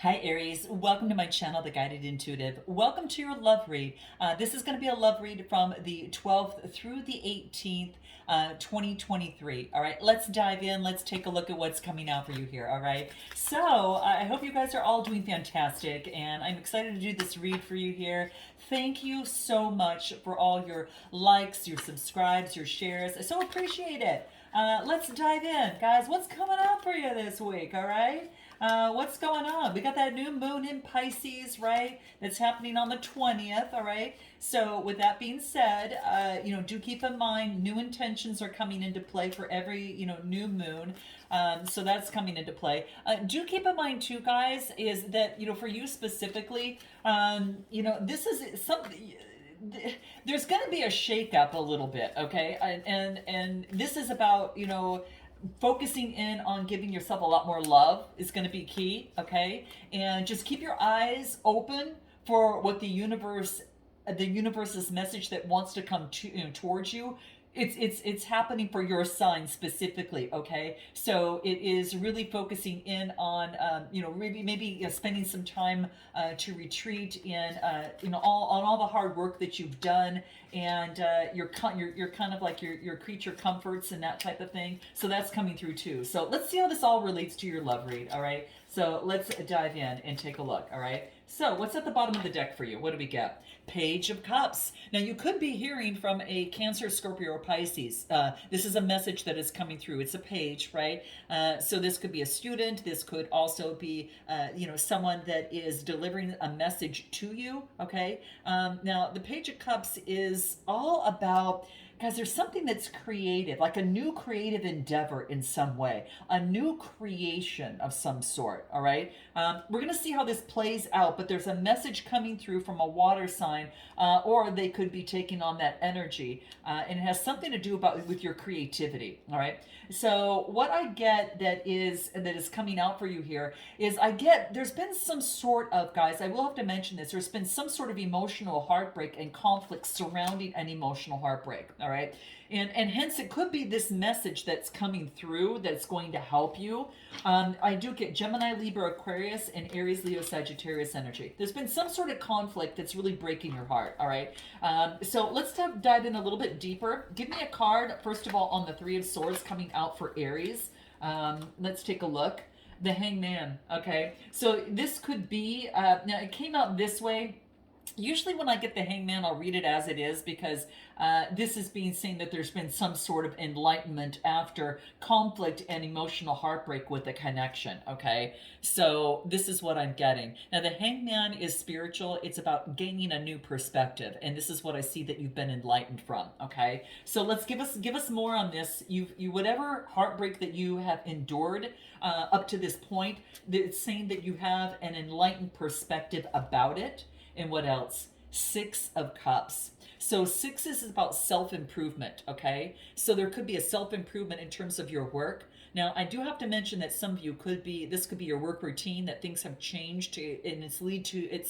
Hi Aries, welcome to my channel, The Guided Intuitive. Welcome to your love read. This is going to be a love read from the 12th through the 18th, 2023. All right, let's dive in. Let's take a look at what's coming out for you here. All right, so I hope you guys are all doing fantastic, and I'm excited to do this read for you here. Thank you so much for all your likes, your subscribes, your shares. I so appreciate it. Let's dive in, guys. What's coming up for you this week? All right. What's going on? We got that new moon in Pisces, right? That's happening on the 20th, all right? So, with that being said, do keep in mind new intentions are coming into play for every, new moon. So, that's coming into play. Do keep in mind, too, guys, is that, for you specifically, this is something there's going to be a shakeup a little bit, okay? And this is about focusing in on giving yourself a lot more love is going to be key, okay? And just keep your eyes open for what the universe's message that wants to come towards you. It's happening for your sign specifically, okay? So it is really focusing in on really maybe spending some time to retreat in all the hard work that you've done, and you're kind of like your creature comforts and that type of thing. So that's coming through too. So let's see how this all relates to your love read. All right. So let's dive in and take a look. All right. So what's at the bottom of the deck for you? What do we get? Page of Cups. Now you could be hearing from a Cancer, Scorpio, or Pisces. This is a message that is coming through. It's a page, right? So this could be a student. This could also be, someone that is delivering a message to you. Okay. Now the Page of Cups is all about. Guys, there's something that's creative, like a new creative endeavor in some way, a new creation of some sort, all right? We're going to see how this plays out, but there's a message coming through from a water sign, or they could be taking on that energy, and it has something to do with your creativity, all right? So what I get that is coming out for you here is there's been some sort of, guys, I will have to mention this, there's been some sort of emotional heartbreak and conflict surrounding an emotional heartbreak, all right? And hence it could be this message that's coming through that's going to help you. I do get Gemini, Libra, Aquarius, and Aries, Leo, Sagittarius energy. There's been some sort of conflict that's really breaking your heart, all right? So let's dive in a little bit deeper. Give me a card, first of all, on the Three of Swords coming out for Aries. Let's take a look. The Hangman, okay? So this could be, now it came out this way. Usually when I get the Hangman, I'll read it as it is, because this is being seen that there's been some sort of enlightenment after conflict and emotional heartbreak with a connection, okay? So this is what I'm getting. Now the Hangman is spiritual. It's about gaining a new perspective, and this is what I see that you've been enlightened from, okay? So let's give us more on this. You whatever heartbreak that you have endured up to this point, it's saying that you have an enlightened perspective about it. And what else? Six of Cups. So six is about self-improvement, okay? So there could be a self-improvement in terms of your work. Now, I do have to mention that some of you this could be your work routine, that things have changed, and it's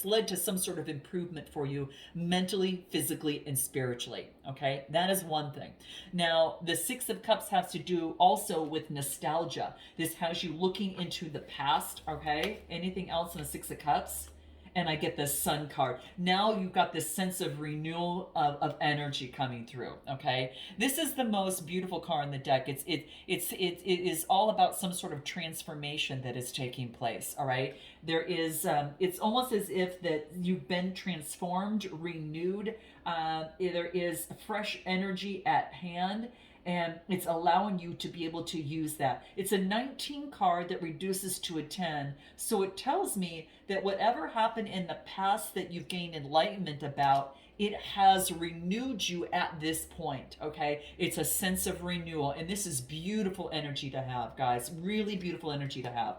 led to some sort of improvement for you mentally, physically, and spiritually, okay? That is one thing. Now, the Six of Cups has to do also with nostalgia. This has you looking into the past, okay? Anything else in the Six of Cups? And I get this Sun card. Now you've got this sense of renewal of energy coming through, okay? This is the most beautiful card in the deck. It is all about some sort of transformation that is taking place, all right? There is, it's almost as if that you've been transformed, renewed. There is fresh energy at hand, and it's allowing you to be able to use that. It's a 19 card that reduces to a 10. So it tells me that whatever happened in the past that you've gained enlightenment about, it has renewed you at this point, okay? It's a sense of renewal, and this is beautiful energy to have, guys. Really beautiful energy to have.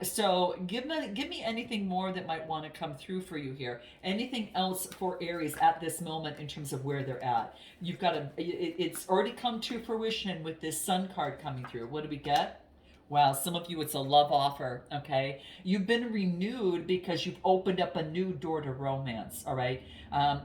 So give me anything more that might want to come through for you here. Anything else for Aries at this moment in terms of where they're at? You've got it's already come to fruition with this Sun card coming through. What do we get? Wow, some of you, it's a love offer, okay? You've been renewed because you've opened up a new door to romance, all right?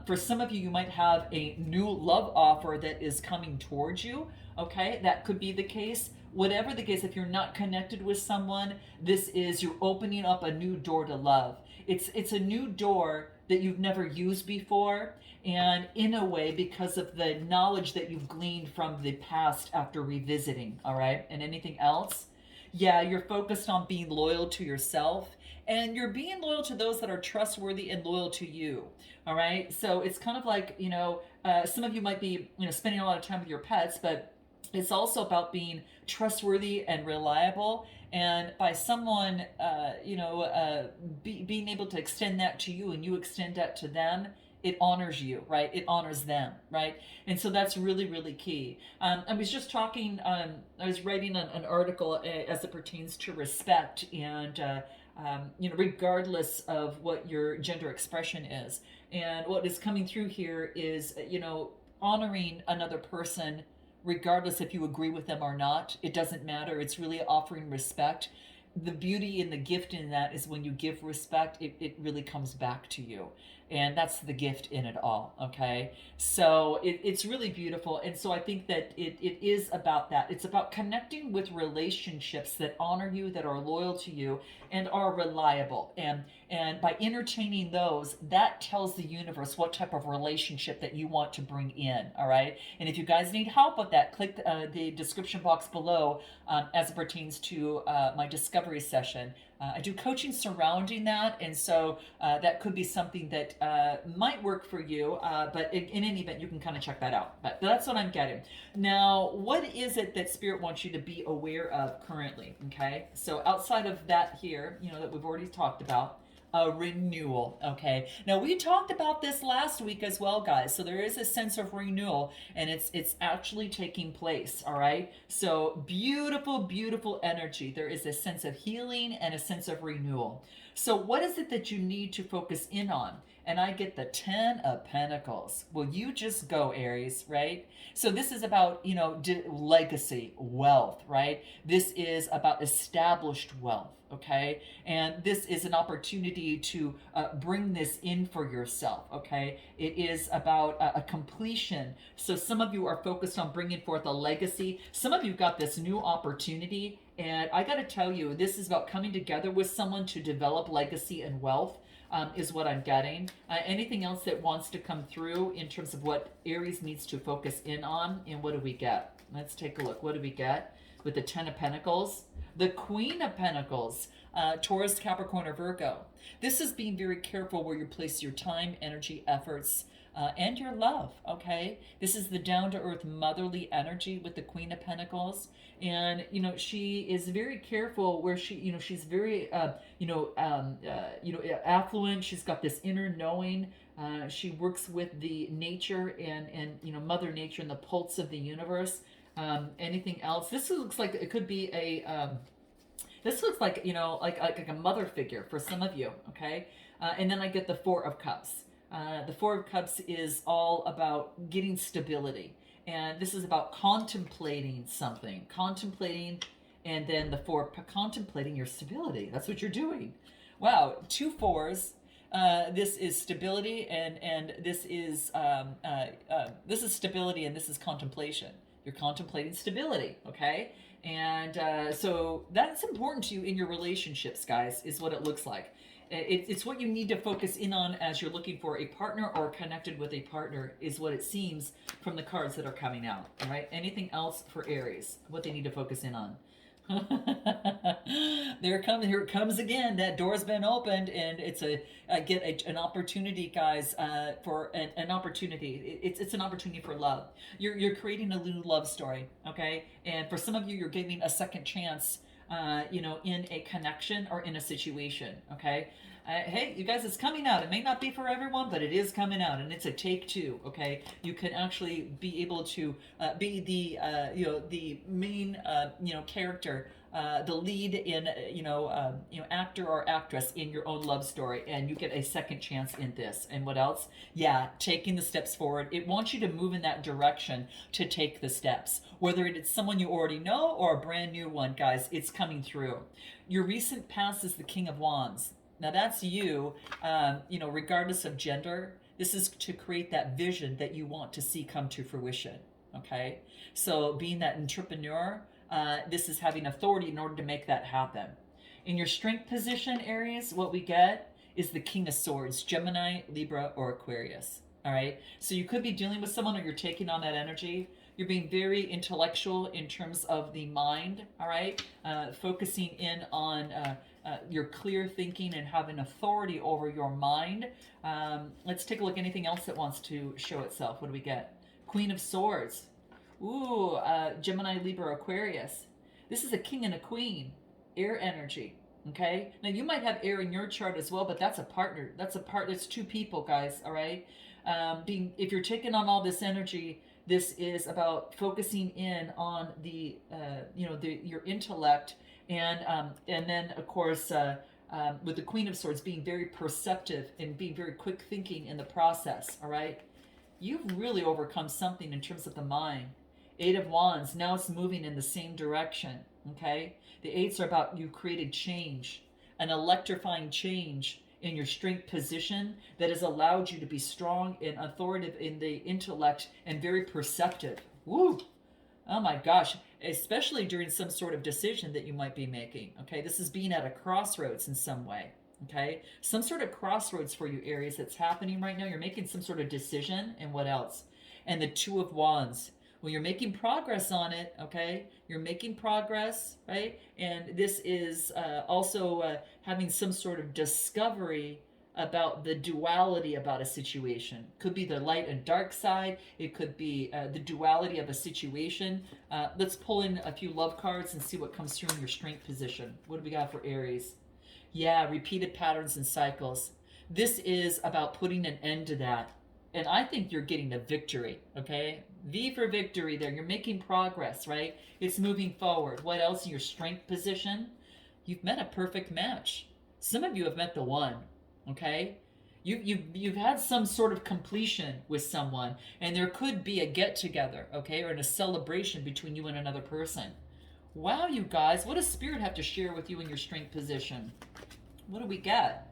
For some of you, you might have a new love offer that is coming towards you, okay? That could be the case. whatever the case, if you're not connected with someone, this is you're opening up a new door to love. It's a new door that you've never used before, and in a way, because of the knowledge that you've gleaned from the past after revisiting. All right, and anything else? Yeah, you're focused on being loyal to yourself, and you're being loyal to those that are trustworthy and loyal to you. All right, so it's kind of like, some of you might be, spending a lot of time with your pets, but it's also about being trustworthy and reliable, and by someone, being able to extend that to you and you extend that to them, it honors you, right? It honors them, right? And so that's really, really key. I was just talking, I was writing an article as it pertains to respect, and regardless of what your gender expression is. And what is coming through here is, honoring another person, regardless if you agree with them or not. It doesn't matter. It's really offering respect. The beauty and the gift in that is when you give respect, it really comes back to you. And that's the gift in it all, okay? So it's really beautiful. And so I think that it is about that. It's about connecting with relationships that honor you, that are loyal to you, and are reliable. And by entertaining those, that tells the universe what type of relationship that you want to bring in, all right? And if you guys need help with that, click the description box below as it pertains to my discovery session. I do coaching surrounding that, and so that could be something that might work for you, but in any event, you can kind of check that out. But that's what I'm getting. Now, what is it that Spirit wants you to be aware of currently, okay? So outside of that here, that we've already talked about, a renewal, okay? Now, we talked about this last week as well, guys. So there is a sense of renewal, and it's actually taking place, all right? So beautiful, beautiful energy. There is a sense of healing and a sense of renewal. So what is it that you need to focus in on? And I get the 10 of Pentacles. Well, you just go, Aries, right? So this is about, legacy, wealth, right? This is about established wealth, okay? And this is an opportunity to bring this in for yourself, okay? It is about a completion. So some of you are focused on bringing forth a legacy. Some of you got this new opportunity. And I got to tell you, this is about coming together with someone to develop legacy and wealth. Is what I'm getting. Anything else that wants to come through in terms of what Aries needs to focus in on, and what do we get? Let's take a look. What do we get with the 10 of Pentacles? The Queen of Pentacles, Taurus, Capricorn, or Virgo. This is being very careful where you place your time, energy, efforts, and your love, okay? This is the down-to-earth motherly energy with the Queen of Pentacles. And, she is very careful where she's very, affluent. She's got this inner knowing. She works with the nature and Mother Nature and the pulse of the universe. Anything else? This looks like it could be this looks like, like a mother figure for some of you, okay? And then I get the Four of Cups. The Four of Cups is all about getting stability. And this is about contemplating something. And then the Four, contemplating your stability. That's what you're doing. Wow, 2 fours. This is stability, and this is stability, and this is contemplation. You're contemplating stability, okay? And so that's important to you in your relationships, guys, is what it looks like. It's what you need to focus in on as you're looking for a partner or connected with a partner, is what it seems from the cards that are coming out. All right. Anything else for Aries? What they need to focus in on? Here it comes again. That door's been opened, and it's an opportunity, guys, for an opportunity. It's an opportunity for love. You're creating a new love story, okay? And for some of you, you're giving a second chance, in a connection or in a situation, okay? Hey, you guys, it's coming out. It may not be for everyone, but it is coming out, and it's a take two, okay? You can actually be able to be the main, character, the lead in, actor or actress in your own love story, and you get a second chance in this. And what else? Yeah, taking the steps forward. It wants you to move in that direction to take the steps. Whether it's someone you already know or a brand new one, guys, it's coming through. Your recent past is the King of Wands. Now that's you, regardless of gender. This is to create that vision that you want to see come to fruition, okay? So being that entrepreneur, This is having authority in order to make that happen. In your strength position, Aries, what we get is the King of Swords, Gemini, Libra, or Aquarius. All right. So you could be dealing with someone, or you're taking on that energy. You're being very intellectual in terms of the mind. All right. Focusing in on your clear thinking and having authority over your mind. Let's take a look. Anything else that wants to show itself? What do we get? Queen of Swords. Ooh, Gemini, Libra, Aquarius. This is a king and a queen. Air energy. Okay. Now you might have air in your chart as well, but that's a partner. That's two people, guys. All right. If you're taking on all this energy, this is about focusing in on the your intellect, and then of course with the Queen of Swords being very perceptive and being very quick thinking in the process. All right. You've really overcome something in terms of the mind. Eight of Wands. Now it's moving in the same direction. Okay. The eights are about you created change, an electrifying change in your strength position that has allowed you to be strong and authoritative in the intellect and very perceptive. Woo! Oh my gosh, especially during some sort of decision that you might be making. Okay, this is being at a crossroads in some way. Okay, some sort of crossroads for you, Aries, that's happening right now. You're making some sort of decision, and what else? And the Two of Wands. Well, you're making progress on it, okay? You're making progress, right? And this is also having some sort of discovery about the duality about a situation. Could be the light and dark side. It could be the duality of a situation. Let's pull in a few love cards and see what comes through in your strength position. What do we got for Aries? Yeah, repeated patterns and cycles. This is about putting an end to that. And I think you're getting a victory, okay? V for victory there. You're making progress, right? It's moving forward. What else in your strength position? You've met a perfect match. Some of you have met the one, okay? You've had some sort of completion with someone, and there could be a get-together, okay? Or a celebration between you and another person. Wow, you guys, what does Spirit have to share with you in your strength position? What do we get?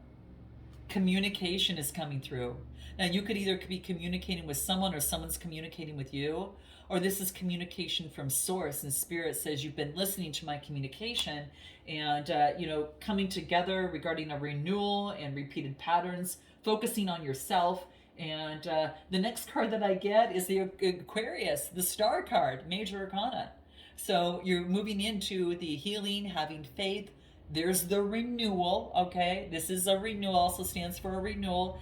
Communication is coming through. Now, you could either be communicating with someone or someone's communicating with you, or this is communication from source, and Spirit says you've been listening to my communication and, coming together regarding a renewal and repeated patterns, focusing on yourself. And the next card that I get is the Aquarius, the Star card, Major Arcana. So you're moving into the healing, having faith. There's the renewal, okay? This is a renewal, also stands for a renewal.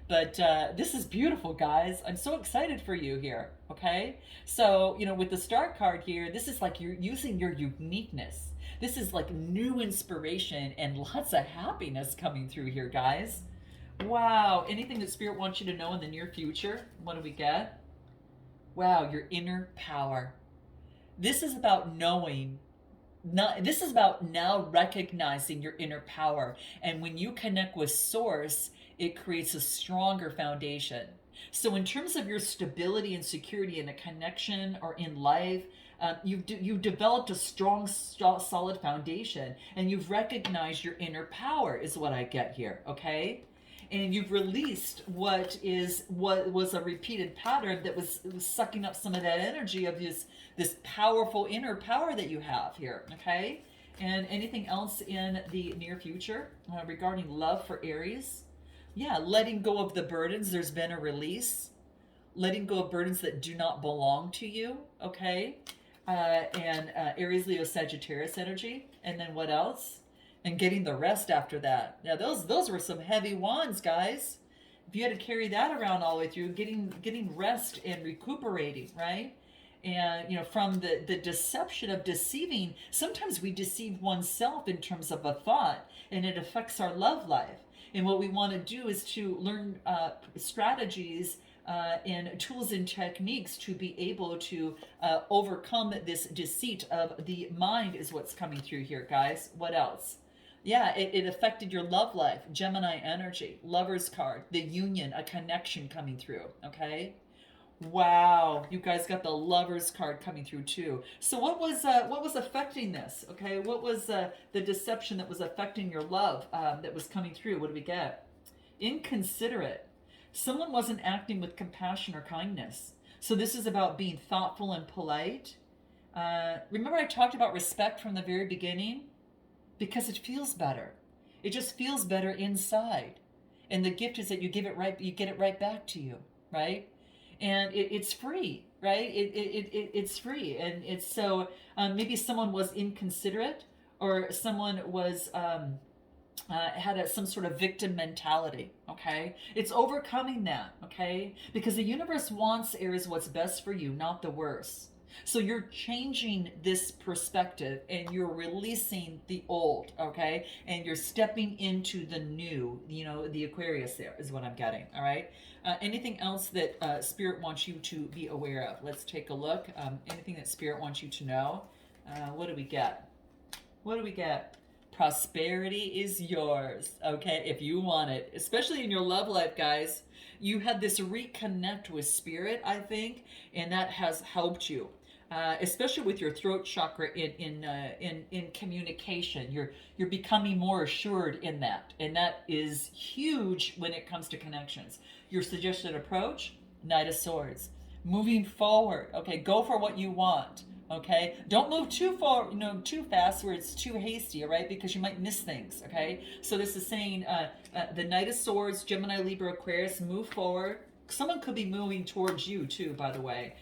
But this is beautiful, guys. I'm so excited for you here, okay? So, with the Star card here, this is like you're using your uniqueness. This is like new inspiration and lots of happiness coming through here, guys. Wow. Anything that Spirit wants you to know in the near future? What do we get? Wow, your inner power. This is about knowing. This is about now recognizing your inner power. And when you connect with Source, it creates a stronger foundation. So in terms of your stability and security in a connection or in life, you've developed a strong, solid foundation, and you've recognized your inner power is what I get here, okay? And you've released what was a repeated pattern that was sucking up some of that energy of this powerful inner power that you have here, okay? And anything else in the near future regarding love for Aries? Yeah, letting go of the burdens. There's been a release. Letting go of burdens that do not belong to you, okay? And Aries, Leo, Sagittarius energy. And then what else? And getting the rest after that. Now, those were some heavy wands, guys. If you had to carry that around all the way through, getting rest and recuperating, right? And, from the deception of deceiving, sometimes we deceive oneself in terms of a thought, and it affects our love life. And what we want to do is to learn strategies and tools and techniques to be able to overcome this deceit of the mind is what's coming through here, guys. What else? Yeah, it affected your love life. Gemini energy, Lover's card, the union, a connection coming through, okay? Wow, you guys got the Lover's card coming through too. So what was affecting this? Okay, what was the deception that was affecting your love that was coming through? What do we get? Inconsiderate. Someone wasn't acting with compassion or kindness. So this is about being thoughtful and polite. Remember I talked about respect from the very beginning? Because it feels better. It just feels better inside. And the gift is that you get it right back to you, right? And it's free, right? It's free. And it's so, maybe someone was inconsiderate, or someone was, had some sort of victim mentality, okay? It's overcoming that, okay? Because the universe wants, Aries, what's best for you, not the worst. So you're changing this perspective and you're releasing the old, okay? And you're stepping into the new, you know, the Aquarius there is what I'm getting, all right? Anything else that Spirit wants you to be aware of? Let's take a look. Anything that Spirit wants you to know? What do we get? What do we get? Prosperity is yours, okay, if you want it, especially in your love life, guys. You had this reconnect with Spirit, I think, and that has helped you. Especially with your throat chakra in communication, you're becoming more assured in that, and that is huge when it comes to connections. Your suggested approach: Knight of Swords, moving forward. Okay, go for what you want. Okay, don't move too far, too fast where it's too hasty, all right, because you might miss things. Okay, so this is saying the Knight of Swords, Gemini, Libra, Aquarius, move forward. Someone could be moving towards you too, by the way.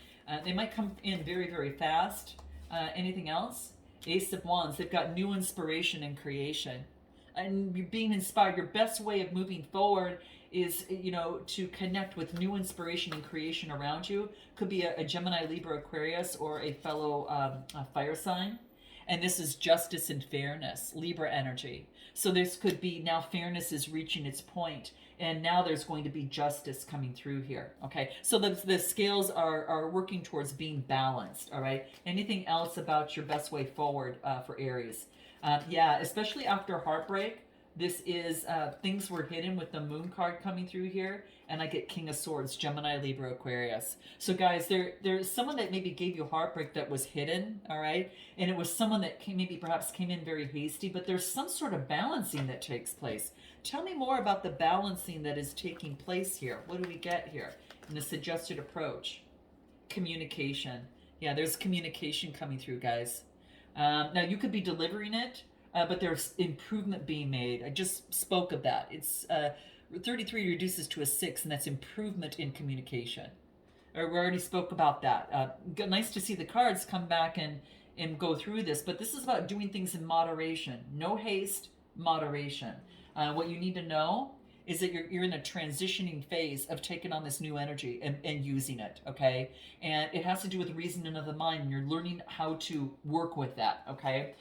They might come in very, very fast. Anything else? Ace of Wands. They've got new inspiration and creation. And you're being inspired. Your best way of moving forward is, to connect with new inspiration and creation around you. Could be a Gemini, Libra, Aquarius, or a fellow fire sign. And this is justice and fairness, Libra energy. So this could be now fairness is reaching its point, and now there's going to be justice coming through here. Okay, so the scales are working towards being balanced. All right, anything else about your best way forward for Aries? Yeah, especially after heartbreak. This is things were hidden with the Moon card coming through here, and I get King of Swords, Gemini, Libra, Aquarius. So guys, there's someone that maybe gave you heartbreak that was hidden, all right? And it was someone that perhaps came in very hasty, but there's some sort of balancing that takes place. Tell me more about the balancing that is taking place here. What do we get here in the suggested approach? Communication. Yeah, there's communication coming through, guys. Now, you could be delivering it, but there's improvement being made. I just spoke of that. It's 33 reduces to a 6, and that's improvement in communication. We already spoke about that. Nice to see the cards come back and go through this, but this is about doing things in moderation. No haste, moderation. What you need to know is that you're in a transitioning phase of taking on this new energy and using it, okay? And it has to do with reasoning of the mind, and you're learning how to work with that, okay?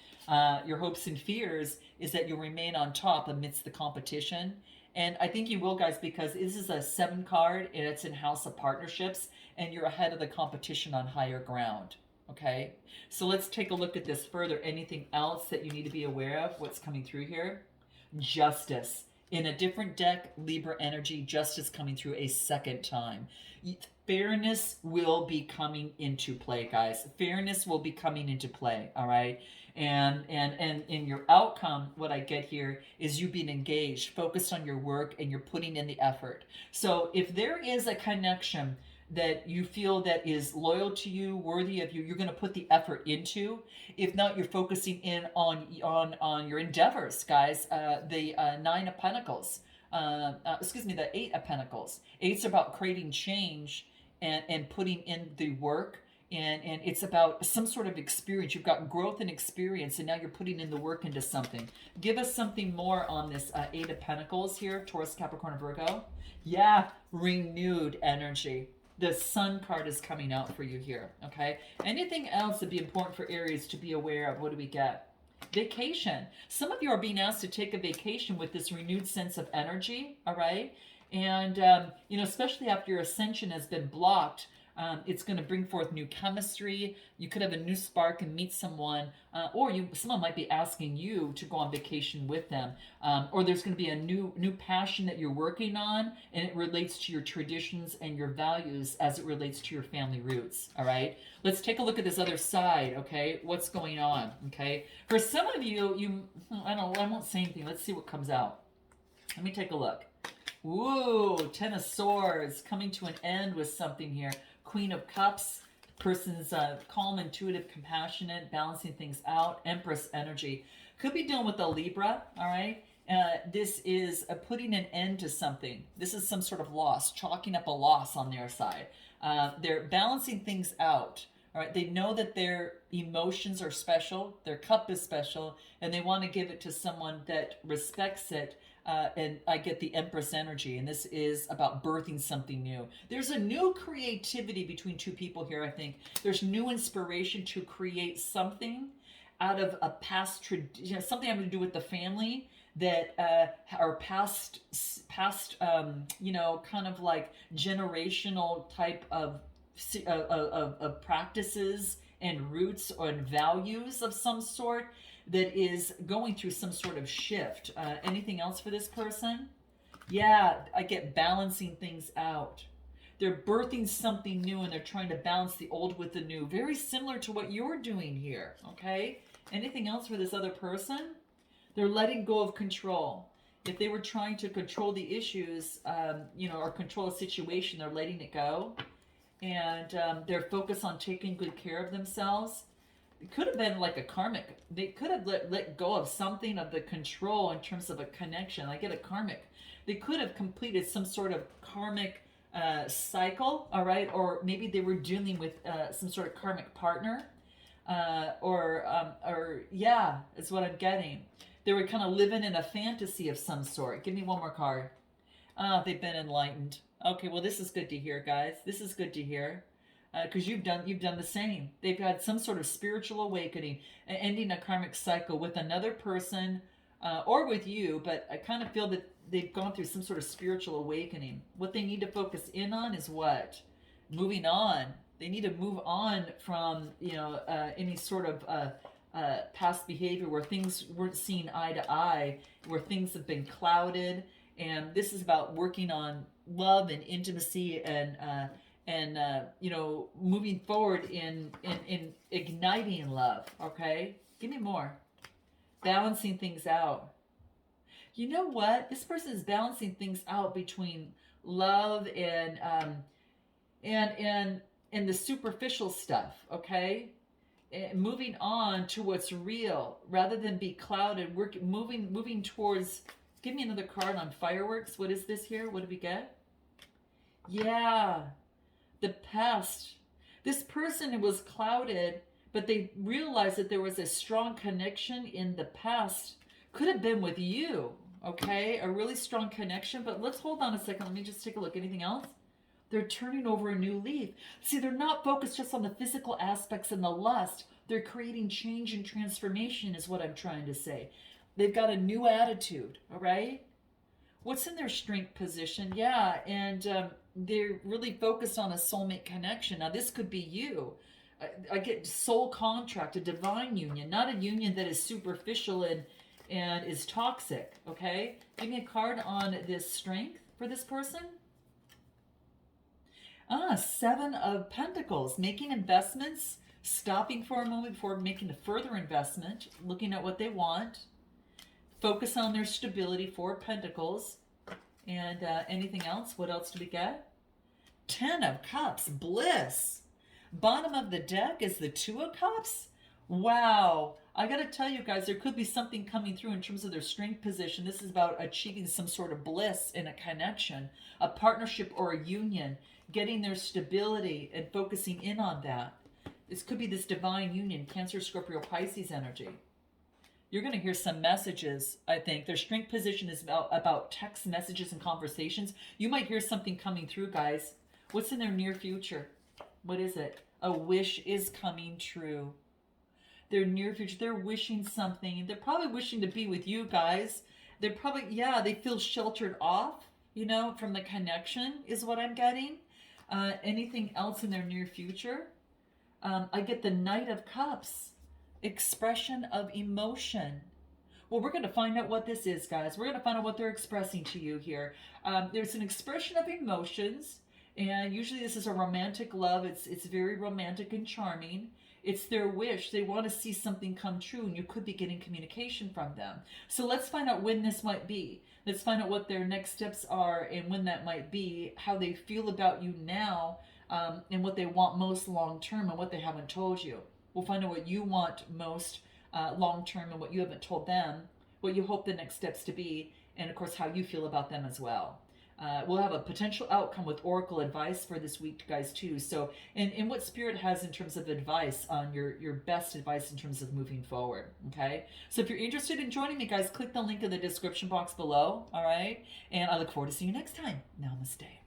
Your hopes and fears is that you'll remain on top amidst the competition. And I think you will, guys, because this is a 7 card, and it's in House of Partnerships, and you're ahead of the competition on higher ground, okay? So let's take a look at this further. Anything else that you need to be aware of? What's coming through here? Justice. In a different deck, Libra energy, justice coming through a second time. Fairness will be coming into play, guys. Fairness will be coming into play, all right? And in your outcome, what I get here is you being engaged, focused on your work, and you're putting in the effort. So if there is a connection that you feel that is loyal to you, worthy of you, you're going to put the effort into. If not, you're focusing in on your endeavors, guys. The 9 of Pentacles, the 8 of Pentacles. 8's about creating change and putting in the work. And it's about some sort of experience. You've got growth and experience, and now you're putting in the work into something. Give us something more on this 8 of Pentacles here, Taurus, Capricorn, Virgo. Yeah, renewed energy. The Sun card is coming out for you here, okay? Anything else that'd be important for Aries to be aware of? What do we get? Vacation. Some of you are being asked to take a vacation with this renewed sense of energy, all right? And, especially after your ascension has been blocked, it's going to bring forth new chemistry. You could have a new spark and meet someone, or someone might be asking you to go on vacation with them, or there's going to be a new passion that you're working on, and it relates to your traditions and your values as it relates to your family roots. All right, let's take a look at this other side. Okay, what's going on? Okay, for some of you, I won't say anything. Let's see what comes out. Let me take a look. Woo, 10 of Swords coming to an end with something here. Queen of Cups, Person's calm, intuitive, compassionate, balancing things out. Empress energy. Could be dealing with a Libra, all right? This is putting an end to something. This is some sort of loss, chalking up a loss on their side. They're balancing things out. All right, they know that their emotions are special, their cup is special, and they want to give it to someone that respects it. And I get the Empress energy, and this is about birthing something new. There's a new creativity between two people here, I think. There's new inspiration to create something out of a past tradition, something having to do with the family that are past, kind of like generational type of practices and roots or values of some sort that is going through some sort of shift. Anything else for this person? Yeah, I get balancing things out. They're birthing something new and they're trying to balance the old with the new. Very similar to what you're doing here, okay? Anything else for this other person? They're letting go of control. If they were trying to control the issues, or control a situation, they're letting it go. And they're focused on taking good care of themselves. It could have been like a karmic. They could have let go of something of the control in terms of a connection. I get a karmic. They could have completed some sort of karmic cycle, all right? Or maybe they were dealing with some sort of karmic partner. Yeah, is what I'm getting. They were kind of living in a fantasy of some sort. Give me one more card. They've been enlightened. Okay, well, this is good to hear, guys. This is good to hear. Because you've done the same. They've had some sort of spiritual awakening, ending a karmic cycle with another person or with you, but I kind of feel that they've gone through some sort of spiritual awakening. What they need to focus in on is what? Moving on. They need to move on from any sort of past behavior where things weren't seen eye to eye, where things have been clouded. And this is about working on love and intimacy and moving forward in igniting love. Okay, give me more. Balancing things out. You know what? This person is balancing things out between love and the superficial stuff. Okay, and moving on to what's real rather than be clouded. Moving towards. Give me another card on fireworks. What is this here? What do we get? Yeah. The past. This person was clouded, but they realized that there was a strong connection in the past. Could have been with you, okay? A really strong connection, but let's hold on a second. Let me just take a look. Anything else? They're turning over a new leaf. See, they're not focused just on the physical aspects and the lust. They're creating change and transformation is what I'm trying to say. They've got a new attitude, all right? What's in their strength position? Yeah, and they're really focused on a soulmate connection. Now, this could be you. I get soul contract, a divine union, not a union that is superficial and is toxic, okay? Give me a card on this strength for this person. Seven of Pentacles, making investments, stopping for a moment before making a further investment, looking at what they want. Focus on their stability, Four of Pentacles. And anything else? What else do we get? Ten of Cups, bliss. Bottom of the deck is the Two of Cups. Wow. I got to tell you guys, there could be something coming through in terms of their strength position. This is about achieving some sort of bliss in a connection, a partnership or a union, getting their stability and focusing in on that. This could be this divine union, Cancer, Scorpio, Pisces energy. You're going to hear some messages, I think. Their strength position is about text messages and conversations. You might hear something coming through, guys. What's in their near future? What is it? A wish is coming true. Their near future, they're wishing something. They're probably wishing to be with you guys. They're probably, they feel sheltered off, from the connection is what I'm getting. Anything else in their near future? I get the Knight of Cups. Expression of emotion. Well, we're going to find out what this is, guys. We're going to find out what they're expressing to you here. There's an expression of emotions, and usually this is a romantic love. It's very romantic and charming. It's their wish. They want to see something come true, and you could be getting communication from them. So let's find out when this might be. Let's find out what their next steps are and when that might be, how they feel about you now. and what they want most long term and what they haven't told you. We'll find out what you want most long term and what you haven't told them, what you hope the next steps to be, and of course how you feel about them as well. We'll have a potential outcome with oracle advice for this week, guys, too. So, and what Spirit has in terms of advice on your best advice in terms of moving forward. Okay. So, if you're interested in joining me, guys, click the link in the description box below. All right. And I look forward to seeing you next time. Namaste.